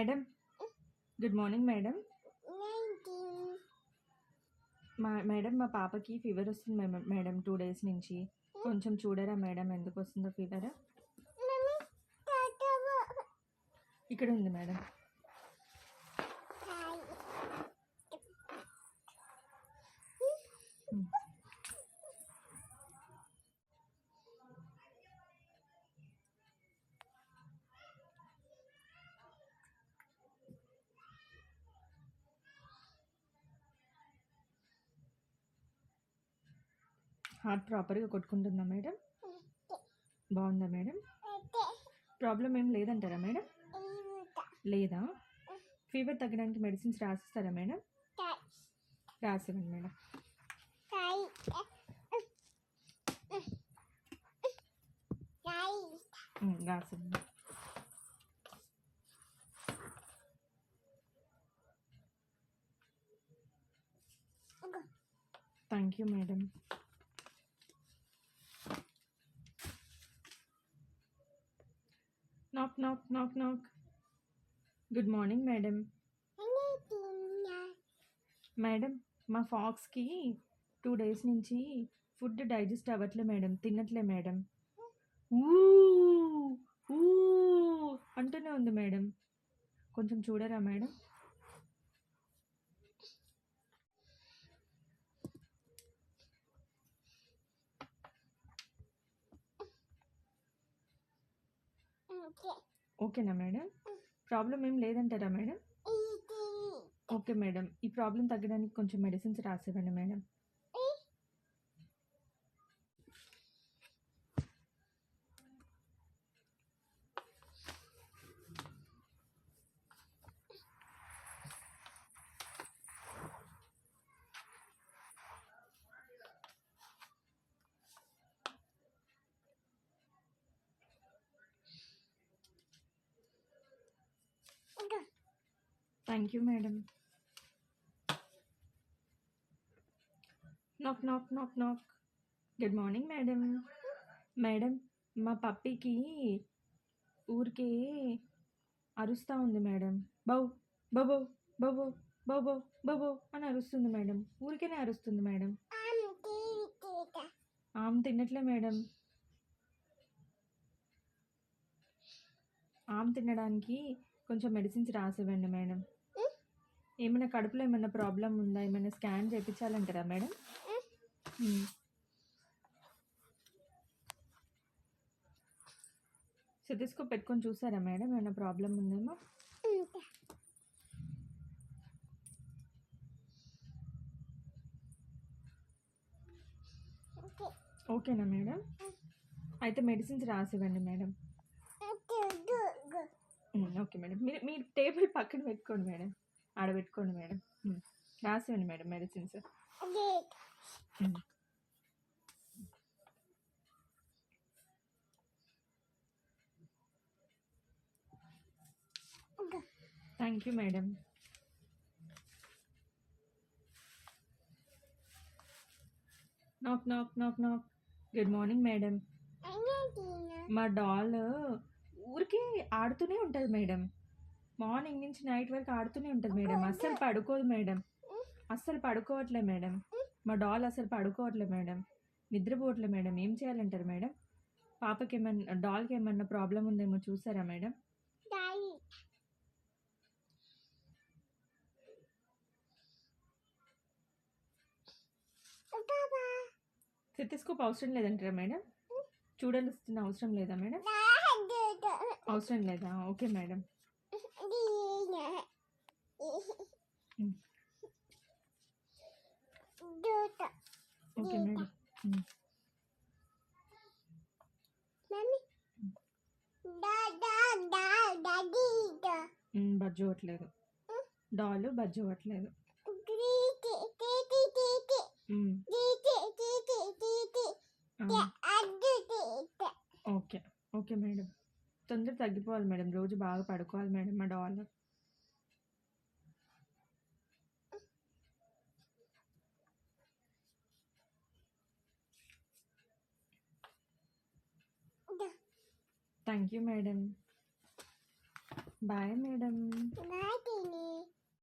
Madam good morning madam. Madam మా పాపకి fever వస్తుంది మేడం 2 days నుంచి. కొంచెం చూడరా మేడం ఎందుకు వస్తుందో ఫీవర్? ఇక్కడ ఉంది మేడం. హార్ట్ ప్రాపర్గా కొట్టుకుంటుందా మేడం? బాగుందా మేడం? ప్రాబ్లం ఏం లేదంటారా మేడం? లేదా? ఫీవర్ తగ్గడానికి మెడిసిన్స్ రాసిస్తారా మేడం? రాసివ్వండి మేడం. రాసివ్వండి. Thank you madam. Knock knock knock knock. Good morning madam. Madam మా ఫాక్స్కి 2 days నుంచి ఫుడ్ డైజెస్ట్ అవ్వట్లే మేడం, తినట్లే మేడం. ఊ ఊ అంటూనే ఉంది మేడం. కొంచెం చూడరా మేడం? ఓకేనా మేడం? ప్రాబ్లం ఏం లేదంటారా మేడం? Okay madam. ఈ ప్రాబ్లం తగ్గడానికి కొంచెం మెడిసిన్స్ రాసివ్వండి madam. Thank you madam. Knock knock knock knock. Good morning madam. Madam మా పప్పీకి ఊరికే అరుస్తూ ఉంది మేడం. బౌ బబో బబో బబో బబో అని అరుస్తుంది మేడం. ఊరికేనే అరుస్తుంది మేడం. ఆమె తినట్లే మేడం. ఆమె తినడానికి కొంచెం మెడిసిన్స్ రాసివ్వండి మేడం. ఏమైనా కడుపులో ఏమైనా ప్రాబ్లం ఉందా? ఏమైనా స్కాన్ చేయించాలంటారా మేడం? స్టెథోస్కోప్ పెట్టుకొని చూసారా మేడం ఏమైనా ప్రాబ్లం ఉందేమో? ఓకేనా మేడం? అయితే మెడిసిన్స్ రాసివ్వండి మేడం. Okay madam. మీరు టేబుల్ పక్కన పెట్టుకోండి మేడం. ఆడ పెట్టుకోండి మేడం. రాసివ్వండి madam medicines. Thank you madam. Knock knock knock knock. Good morning madam. మా డాల్ ఊరికే ఆడుతూనే ఉంటుంది మేడం. మార్నింగ్ నుంచి నైట్ వరకు ఆడుతూనే ఉంటుంది మేడం. అస్సలు పడుకోదు మేడం. అస్సలు పడుకోవట్లే మేడం. మా డాల్ అసలు పడుకోవట్లే మేడం. నిద్రపోవట్లే మేడం. ఏం చేయాలంటారు మేడం? పాపకి ఏమన్నా, డాల్కి ఏమన్నా ప్రాబ్లం ఉందేమో చూసారా మేడం? స్టెథోస్కోప్ అవసరం లేదంటారా మేడం? చూడాల్సిన అవసరం లేదా మేడం? అవసరం లేదా? Okay madam. Okay madam. బజ్జోవట్లేదు. డాలు బజ్జోవట్లేదు. Okay okay madam. తొందర తగ్గిపోవాలి మేడం. రోజు బాగా పడుకోవాలి మేడం మా doll. Thank you madam. Bye madam.